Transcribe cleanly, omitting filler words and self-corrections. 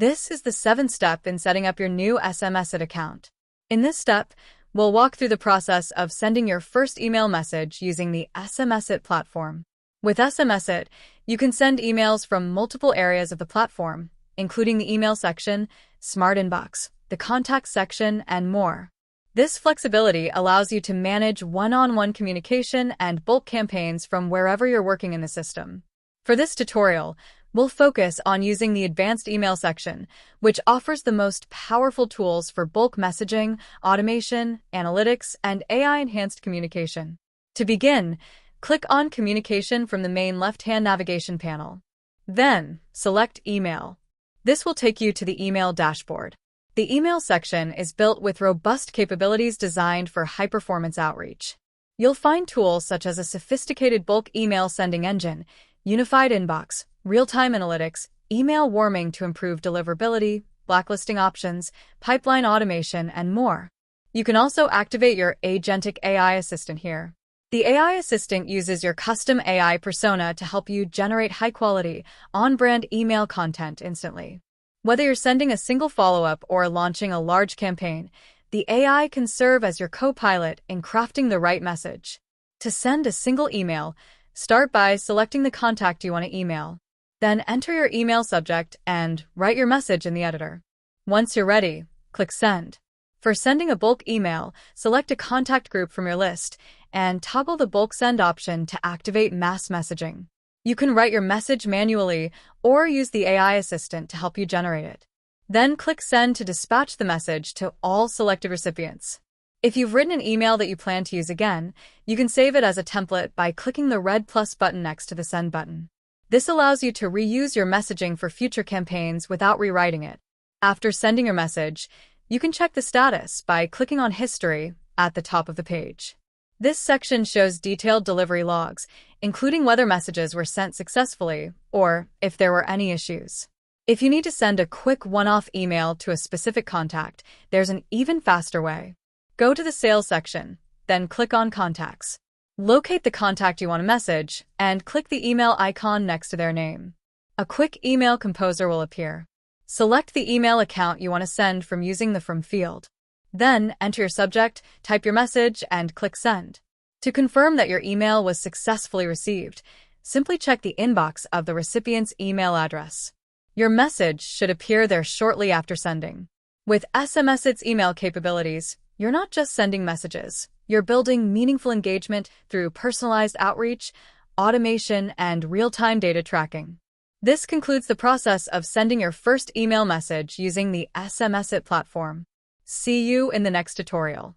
This is the seventh step in setting up your new SMS-iT account. In this step, we'll walk through the process of sending your first email message using the SMS-iT platform. With SMS-iT, you can send emails from multiple areas of the platform, including the email section, Smart Inbox, the contacts section, and more. This flexibility allows you to manage one-on-one communication and bulk campaigns from wherever you're working in the system. For this tutorial, we'll focus on using the advanced email section, which offers the most powerful tools for bulk messaging, automation, analytics, and AI-enhanced communication. To begin, click on Communication from the main left-hand navigation panel. Then, select Email. This will take you to the email dashboard. The email section is built with robust capabilities designed for high-performance outreach. You'll find tools such as a sophisticated bulk email sending engine, unified inbox, real-time analytics, email warming to improve deliverability, blacklisting options, pipeline automation, and more. You can also activate your agentic AI assistant here. The AI assistant uses your custom AI persona to help you generate high-quality, on-brand email content instantly. Whether you're sending a single follow-up or launching a large campaign, the AI can serve as your co-pilot in crafting the right message. To send a single email, start by selecting the contact you want to email. Then enter your email subject and write your message in the editor. Once you're ready, click Send. For sending a bulk email, select a contact group from your list and toggle the bulk send option to activate mass messaging. You can write your message manually or use the AI assistant to help you generate it. Then click Send to dispatch the message to all selected recipients. If you've written an email that you plan to use again, you can save it as a template by clicking the red plus button next to the Send button. This allows you to reuse your messaging for future campaigns without rewriting it. After sending your message, you can check the status by clicking on History at the top of the page. This section shows detailed delivery logs, including whether messages were sent successfully or if there were any issues. If you need to send a quick one-off email to a specific contact, there's an even faster way. Go to the Sales section, then click on Contacts. Locate the contact you want to message and click the email icon next to their name. A quick email composer will appear. Select the email account you want to send from using the From field. Then, enter your subject, type your message, and click Send. To confirm that your email was successfully received, simply check the inbox of the recipient's email address. Your message should appear there shortly after sending. With SMS-iT's email capabilities, you're not just sending messages, you're building meaningful engagement through personalized outreach, automation, and real-time data tracking. This concludes the process of sending your first email message using the SMS-iT platform. See you in the next tutorial.